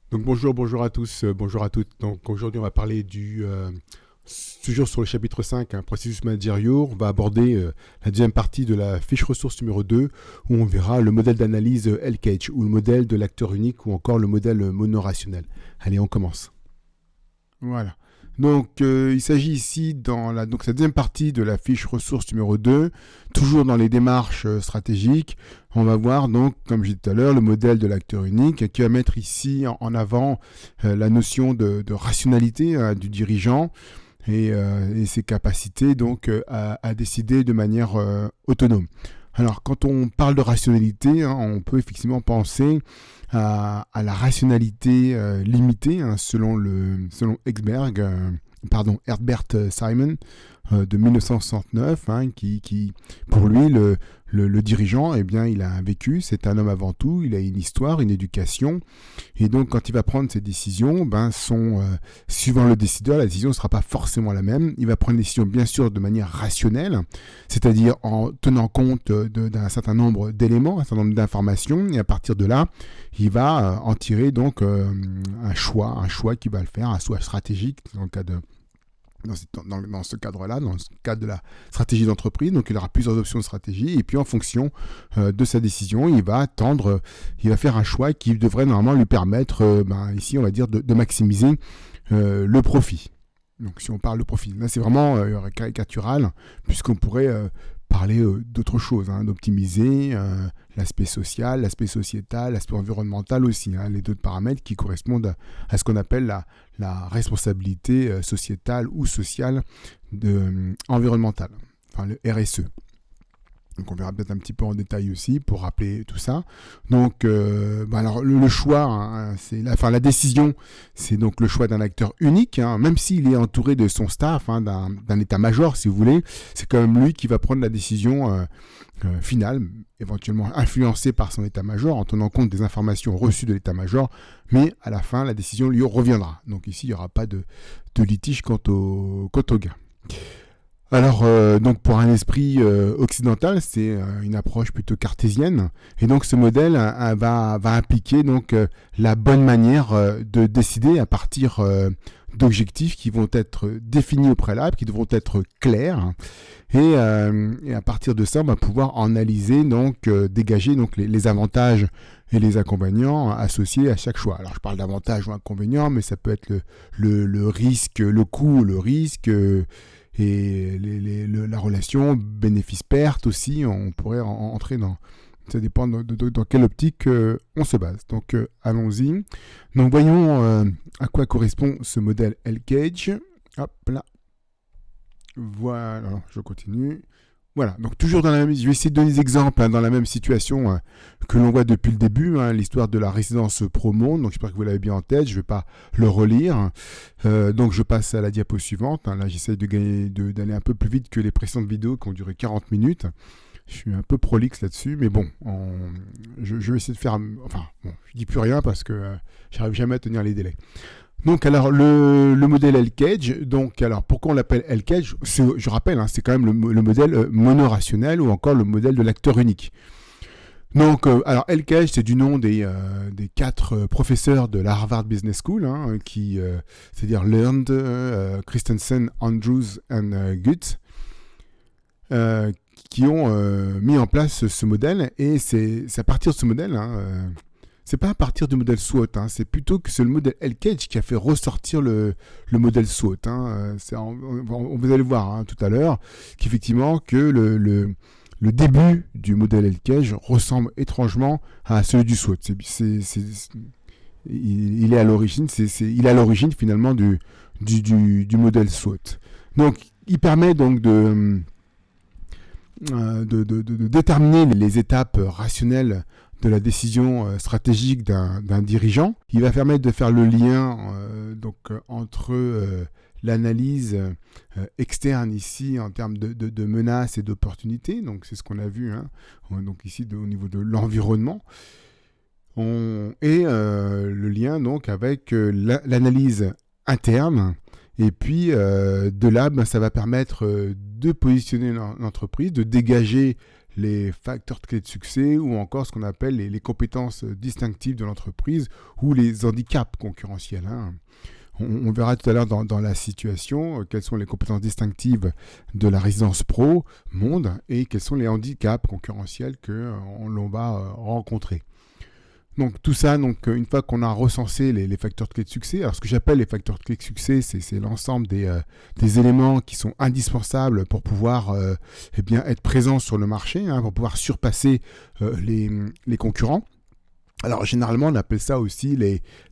Donc bonjour à tous, bonjour à toutes. Donc aujourd'hui on va parler toujours sur le chapitre 5, processus managériaux. On va aborder la deuxième partie de la fiche ressource numéro 2 où on verra le modèle d'analyse L-Cage ou le modèle de l'acteur unique ou encore le modèle monorationnel. Allez, on commence. Voilà. Donc, il s'agit ici donc cette deuxième partie de la fiche ressource numéro 2, toujours dans les démarches stratégiques. On va voir donc, comme je disais tout à l'heure, le modèle de l'acteur unique qui va mettre ici en avant la notion de rationalité du dirigeant et ses capacités donc à décider de manière autonome. Alors, quand on parle de rationalité, on peut effectivement penser à la rationalité limitée, selon Herbert Simon de 1969, qui, pour lui, le dirigeant, eh bien, il a un vécu, c'est un homme avant tout, il a une histoire, une éducation, et donc quand il va prendre ses décisions, suivant le décideur, la décision ne sera pas forcément la même. Il va prendre une décision bien sûr de manière rationnelle, c'est-à-dire en tenant compte d'un certain nombre d'éléments, un certain nombre d'informations, et à partir de là, il va en tirer donc un choix qui va le faire, un choix stratégique dans le cas de dans ce cadre-là, dans ce cadre de la stratégie d'entreprise. Donc, il aura plusieurs options de stratégie. Et puis, en fonction de sa décision, il va faire un choix qui devrait normalement lui permettre, ici, on va dire, de maximiser le profit. Donc, si on parle de profit, là, c'est vraiment caricatural, puisqu'on pourrait parler d'autres choses, d'optimiser l'aspect social, l'aspect sociétal, l'aspect environnemental aussi, les deux paramètres qui correspondent à ce qu'on appelle la responsabilité sociétale ou sociale environnementale, enfin le RSE. Donc on verra peut-être un petit peu en détail aussi pour rappeler tout ça. Donc alors le choix, la décision, c'est donc le choix d'un acteur unique, même s'il est entouré de son staff, d'un état-major si vous voulez, c'est quand même lui qui va prendre la décision finale, éventuellement influencé par son état-major en tenant compte des informations reçues de l'état-major, mais à la fin la décision lui reviendra. Donc ici il n'y aura pas de litige quant au gain. Alors, donc pour un esprit occidental, c'est une approche plutôt cartésienne, et donc ce modèle va impliquer donc la bonne manière de décider à partir d'objectifs qui vont être définis au préalable, qui devront être clairs, et à partir de ça, on va pouvoir analyser donc dégager donc les avantages et les inconvénients associés à chaque choix. Alors, je parle d'avantages ou inconvénients, mais ça peut être le risque, le coût, le risque. Et la relation bénéfice-perte aussi, on pourrait entrer dans... Ça dépend dans quelle optique on se base. Donc allons-y. Donc voyons à quoi correspond ce modèle L-Cage. Hop là. Voilà, je continue. Voilà, donc toujours dans la même... Je vais essayer de donner des exemples dans la même situation que l'on voit depuis le début, l'histoire de la résidence Pro-Monde. Donc j'espère que vous l'avez bien en tête, je ne vais pas le relire. Donc je passe à la diapo suivante. Là, j'essaie d'aller un peu plus vite que les précédentes vidéos qui ont duré 40 minutes. Je suis un peu prolixe là-dessus, mais bon, je vais essayer de faire... Enfin, bon, je dis plus rien parce que j'arrive jamais à tenir les délais. Donc alors le modèle L-Cage, donc alors pourquoi on l'appelle L-Cage, je rappelle, c'est quand même le modèle monorationnel ou encore le modèle de l'acteur unique. Donc alors L-Cage, c'est du nom des 4 professeurs de la Harvard Business School, c'est-à-dire Learned, Christensen, Andrews et Guth, qui ont mis en place ce modèle, et c'est à partir de ce modèle, c'est pas à partir du modèle SWOT, c'est plutôt que c'est le modèle L-Cage qui a fait ressortir le modèle SWOT. Vous allez voir tout à l'heure qu'effectivement que le début du modèle L-Cage ressemble étrangement à celui du SWOT. Il est à l'origine, finalement du modèle SWOT. Donc il permet donc de déterminer les étapes rationnelles de la décision stratégique d'un dirigeant. Il va permettre de faire le lien entre l'analyse externe ici en termes de menaces et d'opportunités. Donc c'est ce qu'on a vu donc ici au niveau de l'environnement. Et le lien donc avec l'analyse interne. Et puis de là, ça va permettre de positionner l'entreprise, de dégager les facteurs de clé de succès ou encore ce qu'on appelle les compétences distinctives de l'entreprise ou les handicaps concurrentiels. On verra tout à l'heure dans la situation quelles sont les compétences distinctives de la résidence pro monde et quels sont les handicaps concurrentiels que l'on va rencontrer. Donc tout ça, une fois qu'on a recensé les facteurs de clé de succès, alors ce que j'appelle les facteurs de clé de succès, c'est l'ensemble des éléments qui sont indispensables pour pouvoir être présent sur le marché, pour pouvoir surpasser les concurrents. Alors généralement on appelle ça aussi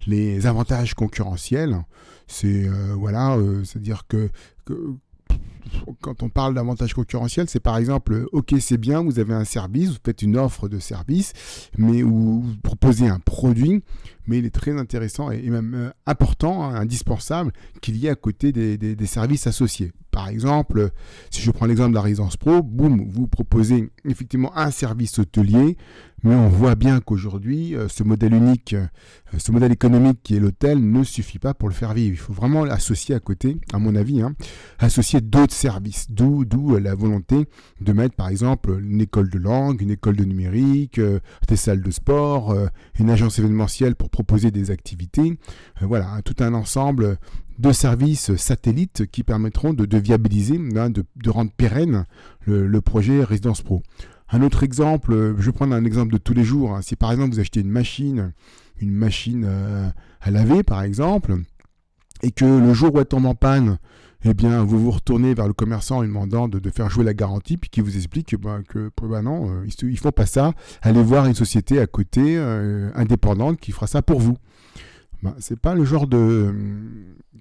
les avantages concurrentiels. C'est-à-dire que quand on parle d'avantages concurrentiels, c'est par exemple, ok c'est bien, vous avez un service, vous faites une offre de service, mais où vous proposez un produit, mais il est très intéressant et même important, indispensable, qu'il y ait à côté des services associés. Par exemple, si je prends l'exemple de la résidence pro, boum, vous proposez effectivement un service hôtelier, mais on voit bien qu'aujourd'hui, ce modèle unique, ce modèle économique qui est l'hôtel ne suffit pas pour le faire vivre. Il faut vraiment l'associer à côté, à mon avis, associer d'autres services, d'où la volonté de mettre par exemple une école de langue, une école de numérique, des salles de sport, une agence événementielle pour proposer des activités, tout un ensemble de services satellites qui permettront de viabiliser, de rendre pérenne le projet Résidence Pro. Un autre exemple, je vais prendre un exemple de tous les jours. Si par exemple vous achetez une machine à laver par exemple, et que le jour où elle tombe en panne, vous vous retournez vers le commerçant en lui demandant de faire jouer la garantie, puis qui vous explique que non, ils font pas ça. Allez voir une société à côté, indépendante, qui fera ça pour vous. C'est pas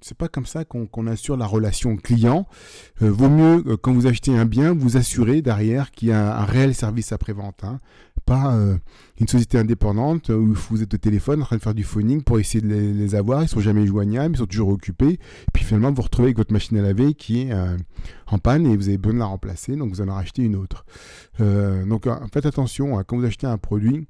c'est pas comme ça qu'on assure la relation client. Vaut mieux, quand vous achetez un bien, vous assurer derrière qu'il y a un réel service après-vente. Pas une société indépendante où vous êtes au téléphone en train de faire du phoning pour essayer de les avoir. Ils sont jamais joignables, ils sont toujours occupés. Puis finalement, vous vous retrouvez avec votre machine à laver qui est en panne et vous avez besoin de la remplacer, donc vous en rachetez une autre. Faites attention, quand vous achetez un produit,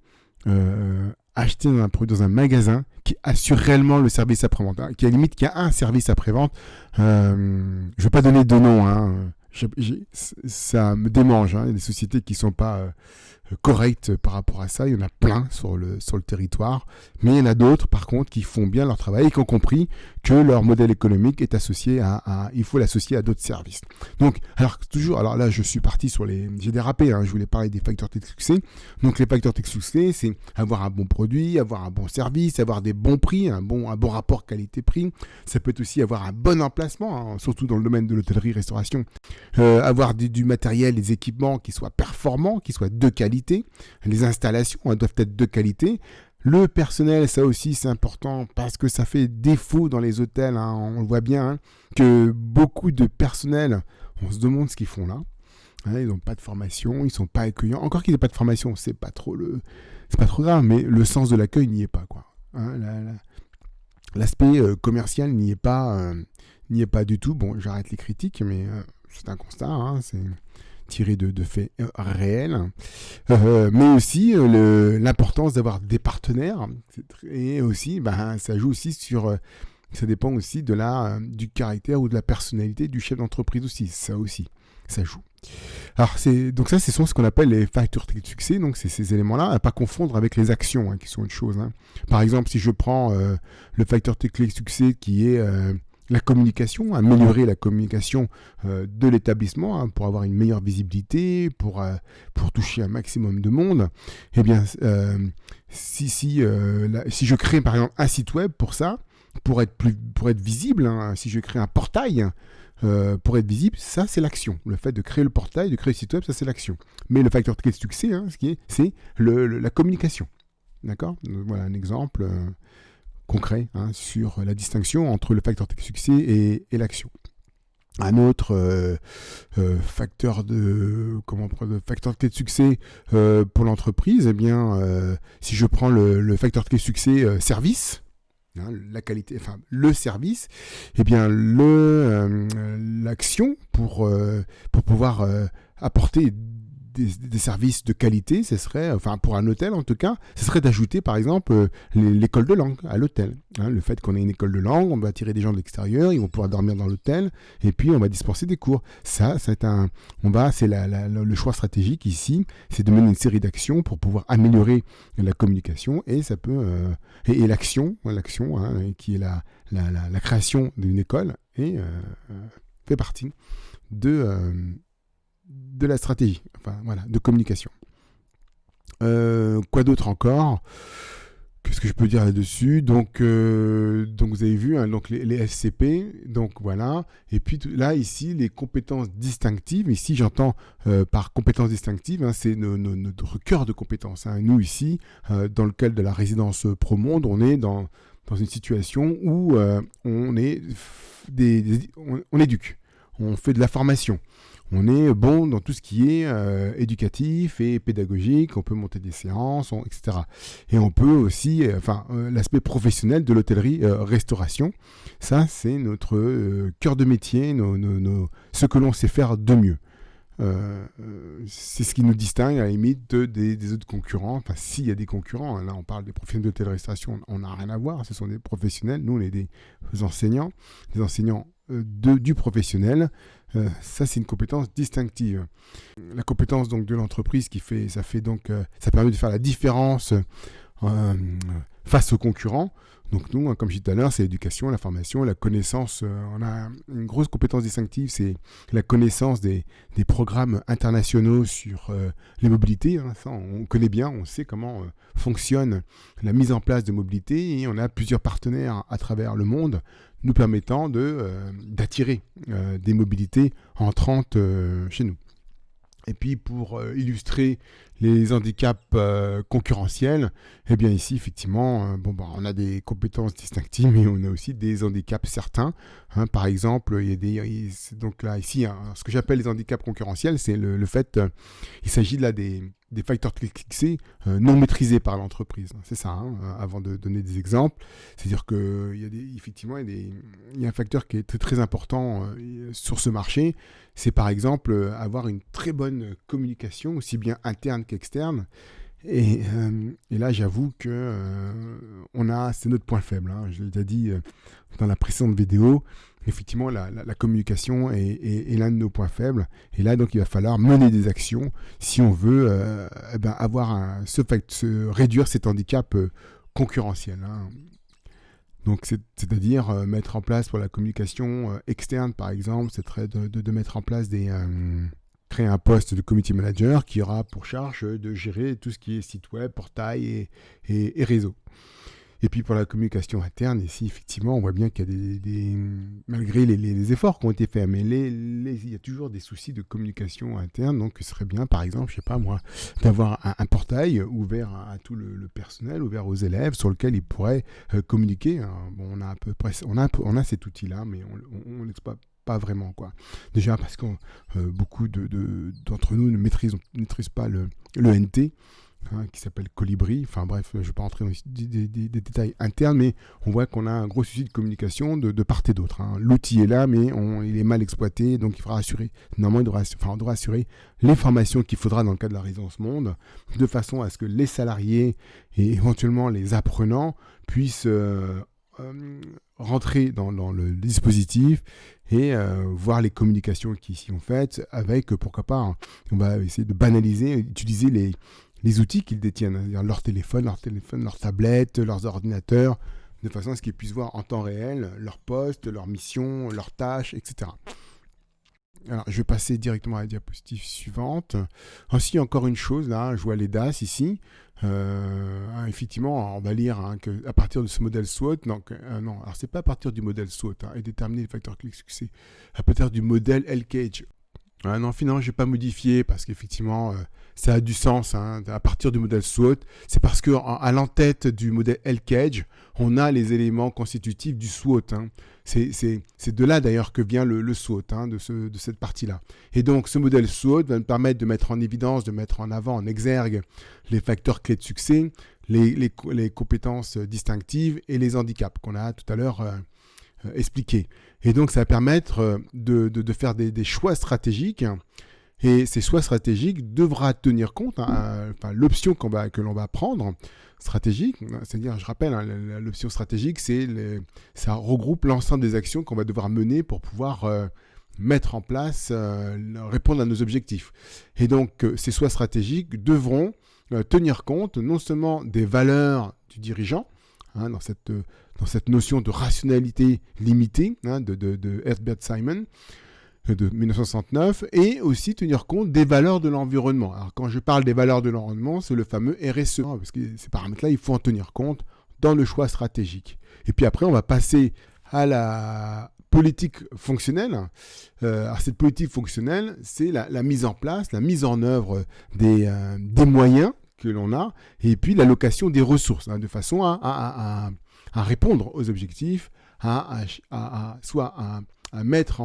acheter un produit dans un magasin qui assure réellement le service après-vente, qui a un service après-vente. Je ne vais pas donner de nom, ça me démange. Il y a des sociétés qui ne sont pas correctes par rapport à ça. Il y en a plein sur le territoire, mais il y en a d'autres par contre qui font bien leur travail et qui ont compris que leur modèle économique est associé il faut l'associer à d'autres services. Donc, alors là je suis parti j'ai dérapé, je voulais parler des facteurs de succès. Donc les facteurs de succès, c'est avoir un bon produit, avoir un bon service, avoir des bons prix, un bon rapport qualité-prix. Ça peut être aussi avoir un bon emplacement, surtout dans le domaine de l'hôtellerie-restauration. Avoir du matériel, des équipements qui soient performants, qui soient de qualité. Les installations doivent être de qualité. Le personnel, ça aussi c'est important parce que ça fait défaut dans les hôtels. On le voit bien que beaucoup de personnel, on se demande ce qu'ils font là. Ils n'ont pas de formation, ils ne sont pas accueillants. Encore qu'ils n'aient pas de formation, c'est pas trop grave, mais le sens de l'accueil n'y est pas, quoi. L'aspect commercial n'y est pas du tout. Bon, j'arrête les critiques, mais c'est un constat, c'est tiré de faits réels, mais aussi l'importance d'avoir des partenaires, et aussi ça joue aussi ça dépend aussi du caractère ou de la personnalité du chef d'entreprise aussi, ça joue. Alors ce sont ce qu'on appelle les facteurs de succès, donc c'est ces éléments-là, à pas confondre avec les actions qui sont une chose. Par exemple, si je prends le facteur de succès qui est la communication, améliorer la communication de l'établissement pour avoir une meilleure visibilité, pour toucher un maximum de monde, si je crée par exemple un site web pour ça, pour être visible, si je crée un portail pour être visible, ça c'est l'action. Le fait de créer le portail, de créer le site web, ça c'est l'action. Mais le facteur de succès, c'est la communication. D'accord ? Voilà un exemple concret sur la distinction entre le facteur de succès et l'action. Un autre facteur de succès pour l'entreprise, si je prends le facteur de succès service, la qualité, le service, l'action pour pouvoir apporter des services de qualité, ce serait, enfin pour un hôtel en tout cas, ce serait d'ajouter par exemple l'école de langue à l'hôtel. Hein, le fait qu'on ait une école de langue, on va attirer des gens de l'extérieur, ils vont pouvoir dormir dans l'hôtel, et puis on va dispenser des cours. Ça, c'est le choix stratégique ici, c'est de mener une série d'actions pour pouvoir améliorer la communication, et ça peut et l'action, hein, qui est la création d'une école, et fait partie de la stratégie, enfin voilà, de communication. Quoi d'autre encore? Qu'est-ce que je peux dire là-dessus? Donc vous avez vu, hein, donc les SCP, donc voilà. Et puis là, ici, les compétences distinctives. Ici, j'entends par compétences distinctives, hein, c'est notre cœur de compétences. Hein. Nous, ici, dans le cadre de la résidence ProMonde, on est dans une situation où on éduque, on fait de la formation. On est bon dans tout ce qui est éducatif et pédagogique, on peut monter des séances, etc. Et on peut aussi, l'aspect professionnel de l'hôtellerie-restauration, ça c'est notre cœur de métier, ce que l'on sait faire de mieux. C'est ce qui nous distingue à la limite des autres concurrents. Enfin, s'il y a des concurrents, là on parle des professionnels de l'hôtellerie-restauration, on n'a rien à voir, ce sont des professionnels, nous on est des enseignants du professionnel. Ça c'est une compétence distinctive. La compétence donc de l'entreprise ça permet de faire la différence face aux concurrents. Donc nous, comme je disais tout à l'heure, c'est l'éducation, la formation, la connaissance. On a une grosse compétence distinctive, c'est la connaissance des programmes internationaux sur les mobilités. Hein. Ça, on connaît bien, on sait comment fonctionne la mise en place de mobilité, et on a plusieurs partenaires à travers le monde nous permettant d'attirer des mobilités entrantes chez nous. Et puis pour illustrer les handicaps concurrentiels, eh bien ici effectivement, on a des compétences distinctives, mais on a aussi des handicaps certains. Hein, par exemple, donc là ici, hein, ce que j'appelle les handicaps concurrentiels, c'est le fait, il s'agit là des facteurs fixés non maîtrisés par l'entreprise. C'est ça, hein, avant de donner des exemples. C'est-à-dire qu'il y a un facteur qui est très, très important sur ce marché. C'est par exemple avoir une très bonne communication, aussi bien interne qu'externe. Et là, j'avoue que c'est notre point faible. Hein. Je l'ai déjà dit dans la précédente vidéo. Effectivement, la communication est l'un de nos points faibles. Et là, donc, il va falloir mener des actions si on veut réduire cet handicap concurrentiel. Hein. Donc, c'est-à-dire mettre en place pour la communication externe, par exemple, c'est de mettre en place créer un poste de community manager qui aura pour charge de gérer tout ce qui est site web, portail et réseau. Et puis pour la communication interne, ici, effectivement, on voit bien qu'il y a malgré les efforts qui ont été faits, mais il y a toujours des soucis de communication interne. Donc, ce serait bien, par exemple, je sais pas moi, d'avoir un portail ouvert à tout le personnel, ouvert aux élèves, sur lequel ils pourraient communiquer. Hein. Bon, on a cet outil-là, mais on l'exploite pas vraiment, quoi. Déjà parce que beaucoup d'entre nous ne maîtrisent pas le NT, hein, qui s'appelle Colibri. Enfin bref, je ne vais pas rentrer dans des détails internes, mais on voit qu'on a un gros souci de communication de part et d'autre. Hein. L'outil est là, mais il est mal exploité, donc il faudra assurer. Normalement, on devra assurer les formations qu'il faudra dans le cadre de la résidence monde, de façon à ce que les salariés et éventuellement les apprenants puissent rentrer dans le dispositif et voir les communications qui y sont faites avec, pourquoi pas, hein, on va essayer de banaliser, utiliser les outils qu'ils détiennent, c'est-à-dire leur téléphone, leur tablette, leurs ordinateurs, de façon à ce qu'ils puissent voir en temps réel leur poste, leur mission, leurs tâches, etc. Alors, je vais passer directement à la diapositive suivante. Ainsi, encore une chose, là, je vois les DAS ici. Effectivement, on va lire qu'à partir de ce modèle SWOT, non, alors c'est pas à partir du modèle SWOT et déterminer les facteurs clés de succès, à partir du modèle L-Cage. Non, finalement, je ne vais pas modifier parce qu'effectivement, ça a du sens. Hein, à partir du modèle SWOT, c'est parce qu'à l'entête du modèle L-Cage, on a les éléments constitutifs du SWOT. Hein. C'est de là d'ailleurs que vient le SWOT, hein, de cette partie-là. Et donc, ce modèle SWOT va nous permettre de mettre en évidence, de mettre en avant, en exergue les facteurs clés de succès, les compétences distinctives et les handicaps qu'on a tout à l'heure expliqués. Et donc, ça va permettre de faire des choix stratégiques Et ces choix stratégiques devra tenir compte, l'option que l'on va prendre stratégique, c'est-à-dire, je rappelle, l'option stratégique, ça regroupe l'ensemble des actions qu'on va devoir mener pour pouvoir mettre en place, répondre à nos objectifs. Et donc, ces choix stratégiques devront tenir compte non seulement des valeurs du dirigeant, dans cette notion de rationalité limitée de Herbert Simon, de 1969, et aussi tenir compte des valeurs de l'environnement. Alors quand je parle des valeurs de l'environnement, c'est le fameux RSE, parce que ces paramètres-là, il faut en tenir compte dans le choix stratégique. Et puis après, on va passer à la politique fonctionnelle. Alors cette politique fonctionnelle, c'est la mise en place, la mise en œuvre des moyens que l'on a, et puis l'allocation des ressources, de façon à répondre aux objectifs, soit à mettre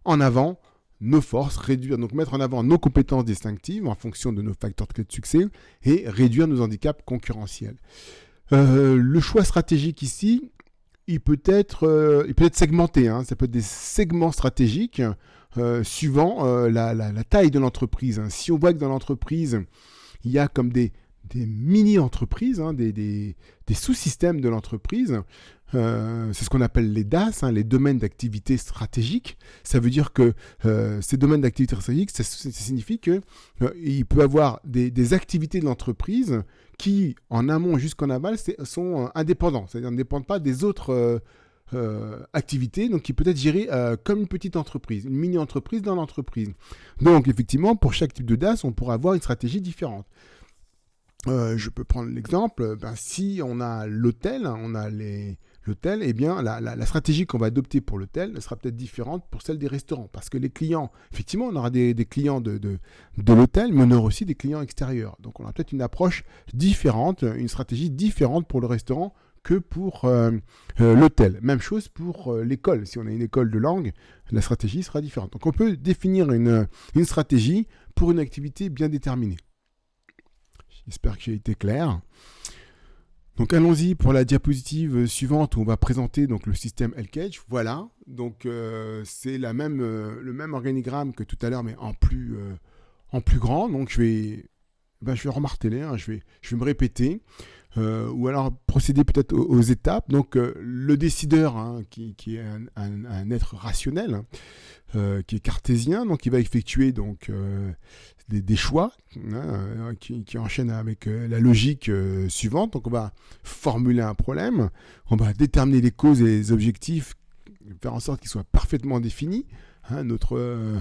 en avant nos forces, mettre en avant nos compétences distinctives en fonction de nos facteurs de clé de succès et réduire nos handicaps concurrentiels. Le choix stratégique ici, il peut être segmenté. Ça peut être des segments stratégiques suivant la taille de l'entreprise. Si on voit que dans l'entreprise, il y a comme des mini-entreprises, des sous-systèmes de l'entreprise. C'est ce qu'on appelle les DAS, les domaines d'activité stratégiques. Ça veut dire que ces domaines d'activité stratégiques, ça signifie qu'il peut y avoir des activités de l'entreprise qui, en amont jusqu'en aval, sont indépendants. C'est-à-dire ne dépendent pas des autres activités, donc qui peut être gérée comme une petite entreprise, une mini-entreprise dans l'entreprise. Donc, effectivement, pour chaque type de DAS, on pourra avoir une stratégie différente. Je peux prendre l'exemple, si on a l'hôtel, l'hôtel, eh bien, la stratégie qu'on va adopter pour l'hôtel sera peut-être différente pour celle des restaurants. Parce que les clients, effectivement, on aura des clients de l'hôtel, mais on aura aussi des clients extérieurs. Donc, on aura peut-être une approche différente, une stratégie différente pour le restaurant que pour l'hôtel. Même chose pour l'école. Si on a une école de langue, la stratégie sera différente. Donc, on peut définir une stratégie pour une activité bien déterminée. J'espère que j'ai été clair. Donc allons-y pour la diapositive suivante où on va présenter donc le système L-Cage. Voilà, donc c'est le même organigramme que tout à l'heure, mais en plus grand. Donc je vais remarteler, je vais me répéter. Ou alors procéder peut-être aux étapes. Donc le décideur, qui est un être rationnel, qui est cartésien, donc il va effectuer donc des choix qui enchaînent avec la logique suivante. Donc on va formuler un problème, on va déterminer les causes et les objectifs, faire en sorte qu'ils soient parfaitement définis. Notre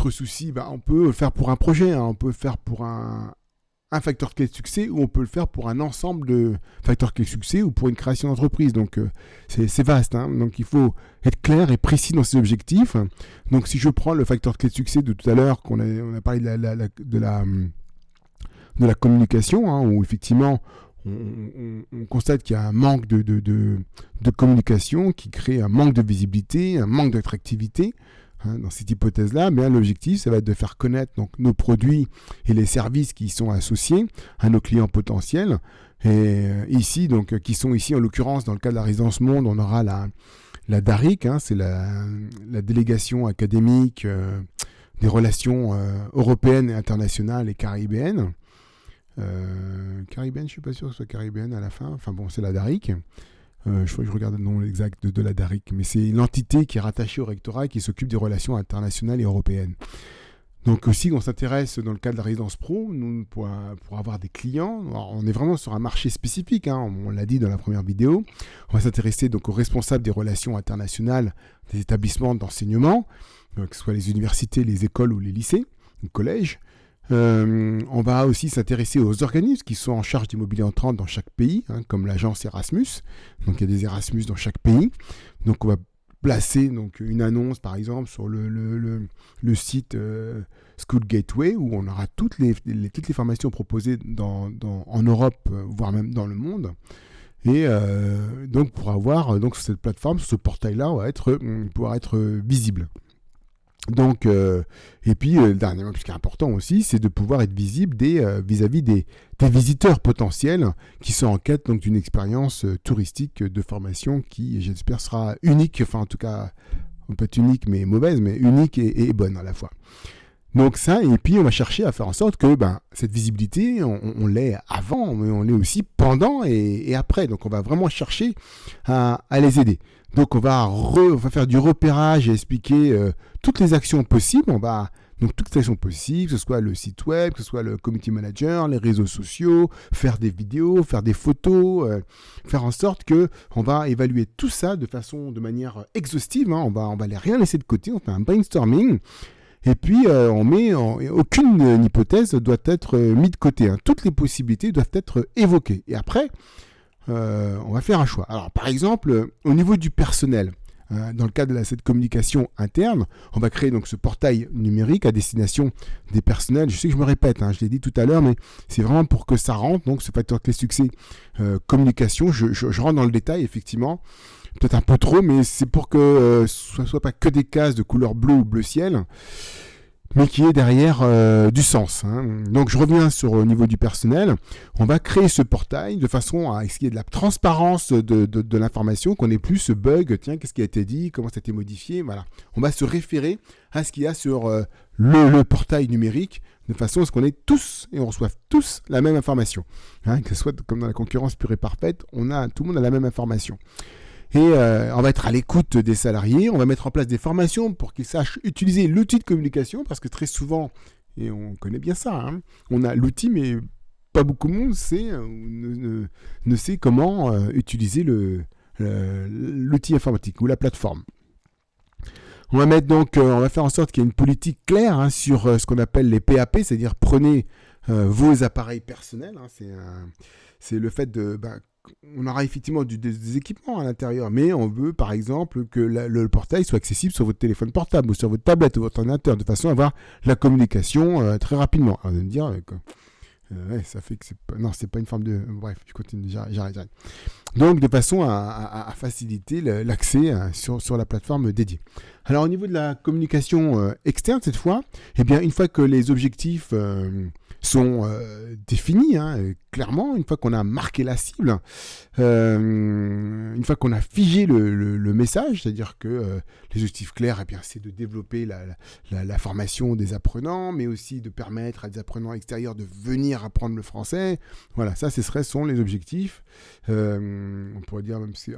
souci, on peut le faire pour un projet, on peut le faire pour un facteur clé de succès, ou on peut le faire pour un ensemble de facteurs clés de succès ou pour une création d'entreprise. Donc c'est vaste. Donc il faut être clair et précis dans ses objectifs. Donc si je prends le facteur clé de succès de tout à l'heure, on a parlé de la communication, où effectivement on constate qu'il y a un manque de communication qui crée un manque de visibilité, un manque d'attractivité. Dans cette hypothèse-là, mais l'objectif, ça va être de faire connaître donc, nos produits et les services qui y sont associés à nos clients potentiels. Et ici, donc, qui sont ici, en l'occurrence, dans le cas de la résidence Monde, on aura la DARIC, c'est la délégation académique des relations européennes et internationales et caribéennes. Caribéenne, je ne suis pas sûr que ce soit caribéenne à la fin. Enfin bon, c'est la DARIC. Je crois que je regarde le nom exact de la DARIC, mais c'est l'entité qui est rattachée au rectorat et qui s'occupe des relations internationales et européennes. Donc aussi, on s'intéresse dans le cas de la résidence pro, nous, pour avoir des clients. Alors, on est vraiment sur un marché spécifique, on l'a dit dans la première vidéo. On va s'intéresser donc aux responsables des relations internationales des établissements d'enseignement, que ce soit les universités, les écoles ou les lycées, ou collèges. On va aussi s'intéresser aux organismes qui sont en charge des mobilités entrantes dans chaque pays, comme l'agence Erasmus. Donc il y a des Erasmus dans chaque pays. Donc on va placer donc, une annonce par exemple sur le site School Gateway, où on aura toutes les formations proposées en Europe, voire même dans le monde. Et donc pour avoir donc, sur cette plateforme, sur ce portail-là, on va pouvoir être visible. Donc, et puis, le dernier point, ce qui est important aussi, c'est de pouvoir être visible vis-à-vis des visiteurs potentiels qui sont en quête donc, d'une expérience touristique de formation qui, j'espère, sera unique, enfin en tout cas peut être unique mais mauvaise, mais unique et bonne à la fois. Donc ça, et puis on va chercher à faire en sorte que cette visibilité, on l'ait avant, mais on l'ait aussi pendant et après. Donc on va vraiment chercher à les aider. Donc on va faire du repérage et expliquer toutes les actions possibles. Donc toutes les actions possibles, que ce soit le site web, que ce soit le community manager, les réseaux sociaux, faire des vidéos, faire des photos, faire en sorte que on va évaluer tout ça de manière exhaustive. On va rien laisser de côté. On fait un brainstorming. Et puis, aucune hypothèse doit être mise de côté. Toutes les possibilités doivent être évoquées. Et après, on va faire un choix. Alors, par exemple, au niveau du personnel, dans le cadre de cette communication interne, on va créer donc ce portail numérique à destination des personnels. Je sais que je me répète, je l'ai dit tout à l'heure, mais c'est vraiment pour que ça rentre. Donc, ce facteur clé succès communication, je rentre dans le détail, effectivement. Peut-être un peu trop, mais c'est pour que ce ne soit pas que des cases de couleur bleue ou bleu ciel, mais qu'il y ait derrière du sens. Donc je reviens au niveau du personnel. On va créer ce portail de façon à ce qu'il y ait de la transparence de l'information, qu'on n'ait plus ce bug, tiens, qu'est-ce qui a été dit, comment ça a été modifié, voilà. On va se référer à ce qu'il y a sur le portail numérique, de façon à ce qu'on ait tous et on reçoive tous la même information. Que ce soit comme dans la concurrence pure et parfaite, tout le monde a la même information. Et on va être à l'écoute des salariés, on va mettre en place des formations pour qu'ils sachent utiliser l'outil de communication, parce que très souvent, et on connaît bien ça, on a l'outil, mais pas beaucoup de monde ne sait comment utiliser l'outil informatique ou la plateforme. On va on va faire en sorte qu'il y ait une politique claire sur ce qu'on appelle les PAP, c'est-à-dire prenez vos appareils personnels. C'est le fait on aura effectivement des équipements à l'intérieur, mais on veut par exemple que le portail soit accessible sur votre téléphone portable ou sur votre tablette ou votre ordinateur, de façon à avoir la communication très rapidement. Alors, vous allez me dire, ça fait que c'est pas une forme de... Bref, je continue, j'arrête. Donc de façon à faciliter l'accès sur la plateforme dédiée. Alors au niveau de la communication externe cette fois, une fois que les objectifs sont définis, clairement, une fois qu'on a marqué la cible, une fois qu'on a figé le message, c'est-à-dire que les objectifs clairs, c'est de développer la formation des apprenants, mais aussi de permettre à des apprenants extérieurs de venir apprendre le français. Voilà, ça, sont les objectifs. On pourrait dire même c'est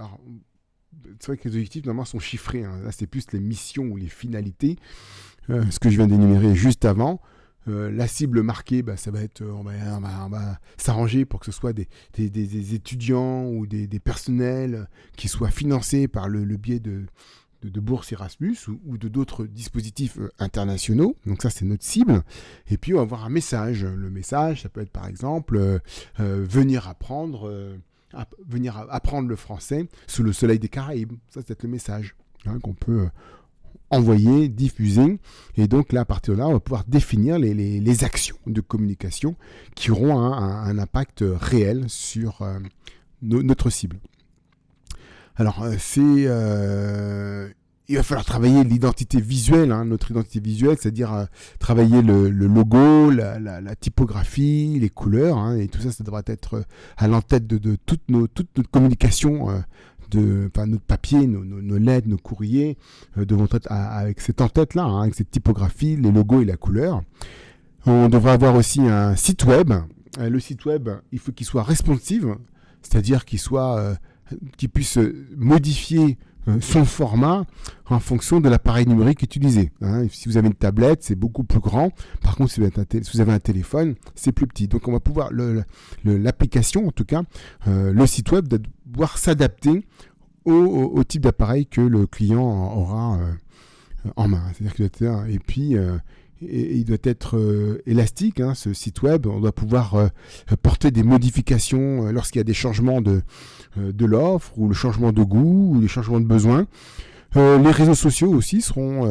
vrai que les objectifs normalement sont chiffrés. Là, c'est plus les missions ou les finalités, ce que je viens d'énumérer juste avant. La cible marquée, ça va être, on va s'arranger pour que ce soit des étudiants ou des personnels qui soient financés par le biais de bourses Erasmus ou de d'autres dispositifs internationaux. Donc ça, c'est notre cible. Et puis, on va avoir un message. Le message, ça peut être par exemple venir apprendre le français sous le soleil des Caraïbes. Ça, c'est le message qu'on peut envoyer, diffuser. Et donc là, à partir de là, on va pouvoir définir les actions de communication qui auront un impact réel sur notre cible. Alors, il va falloir travailler l'identité visuelle, notre identité visuelle, c'est-à-dire travailler le logo, la typographie, les couleurs, et tout ça, ça devra être à l'entête de toute notre communication, notre papier, nos lettres, nos courriers, devront être avec cette en-tête-là, avec cette typographie, les logos et la couleur. On devra avoir aussi un site web. Le site web, il faut qu'il soit responsive, c'est-à-dire qu'il puisse modifier son format en fonction de l'appareil numérique utilisé. Si vous avez une tablette, c'est beaucoup plus grand. Par contre, si vous avez un téléphone, c'est plus petit. Donc, on va pouvoir, l'application, en tout cas, le site web, doit pouvoir s'adapter au type d'appareil que le client aura en main. C'est-à-dire qu'il doit être, et puis, il doit être élastique, ce site web. On doit pouvoir porter des modifications lorsqu'il y a des changements de l'offre, ou le changement de goût, ou les changements de besoin. Les réseaux sociaux aussi seront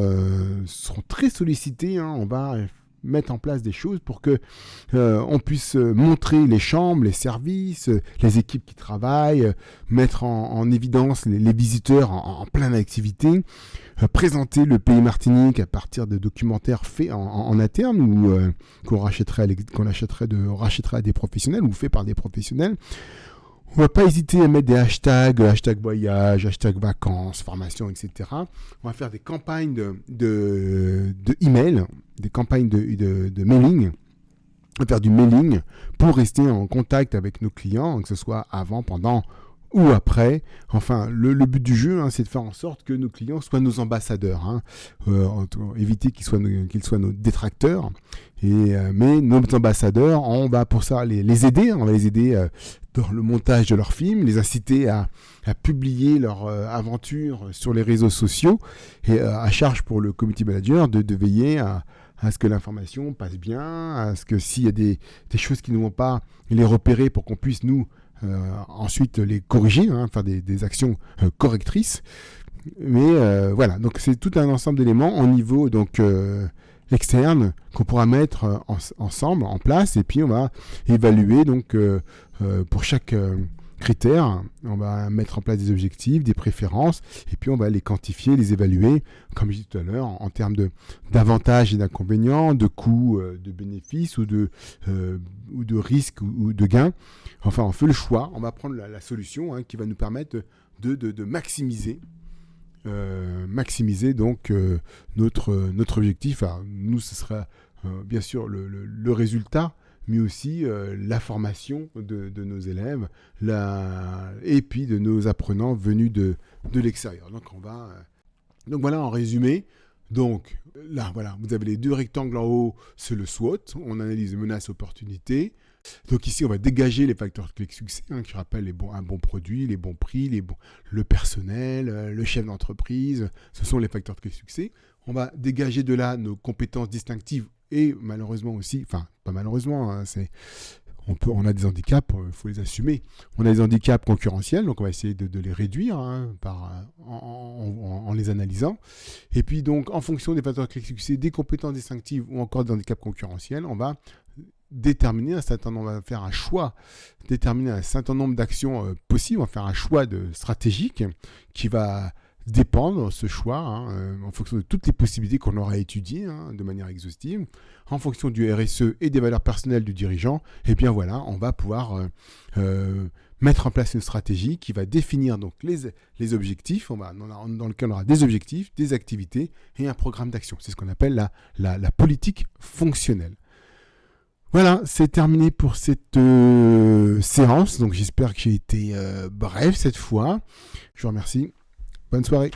très sollicités. On va mettre en place des choses pour que on puisse montrer les chambres, les services, les équipes qui travaillent, mettre en évidence les visiteurs en pleine activité, présenter le pays Martinique à partir de documentaires faits en interne ou qu'on rachèterait à des professionnels ou faits par des professionnels. On va pas hésiter à mettre des hashtags, hashtag voyage, hashtag vacances, formation, etc. On va faire des campagnes de email, des campagnes de mailing. On va faire du mailing pour rester en contact avec nos clients, que ce soit avant, pendant ou après. Enfin, le but du jeu, c'est de faire en sorte que nos clients soient nos ambassadeurs. Éviter qu'ils soient nos détracteurs. Mais nos ambassadeurs, on va pour ça les aider. On va les aider dans le montage de leurs films, les inciter à publier leur aventure sur les réseaux sociaux. Et à charge pour le community manager de veiller à ce que l'information passe bien, à ce que s'il y a des choses qui ne vont pas, les repérer pour qu'on puisse nous ensuite les corriger, faire des actions correctrices. Mais voilà, donc c'est tout un ensemble d'éléments au niveau donc externe qu'on pourra mettre ensemble en place, et puis on va évaluer donc pour chaque critères, on va mettre en place des objectifs, des préférences, et puis on va les quantifier, les évaluer, comme je disais tout à l'heure, en termes d'avantages et d'inconvénients, de coûts, de bénéfices ou de risques ou de gains. Enfin, on fait le choix, on va prendre la solution qui va nous permettre de maximiser donc notre objectif. Alors, nous, ce sera bien sûr le résultat, mais aussi la formation de nos élèves, et puis de nos apprenants venus de l'extérieur. Donc voilà, en résumé. Donc là, voilà, vous avez les deux rectangles en haut, c'est le SWOT. On analyse les menaces, opportunités. Donc ici, on va dégager les facteurs clés de succès, qui rappellent un bon produit, les bons prix, le personnel, le chef d'entreprise. Ce sont les facteurs clés de succès. On va dégager de là nos compétences distinctives et malheureusement aussi, enfin pas malheureusement, on a des handicaps, il faut les assumer. On a des handicaps concurrentiels, donc on va essayer de les réduire en les analysant. Et puis donc, en fonction des facteurs clés de succès, des compétences distinctives ou encore des handicaps concurrentiels, on va déterminer on va faire un choix, déterminer un certain nombre d'actions possibles, on va faire un choix stratégique qui va dépendre, ce choix, en fonction de toutes les possibilités qu'on aura étudiées de manière exhaustive, en fonction du RSE et des valeurs personnelles du dirigeant. Et bien voilà, on va pouvoir mettre en place une stratégie qui va définir donc les objectifs, dans lequel on aura des objectifs, des activités et un programme d'action. C'est ce qu'on appelle la politique fonctionnelle. Voilà, c'est terminé pour cette séance. Donc j'espère que j'ai été bref cette fois. Je vous remercie. Bonne soirée.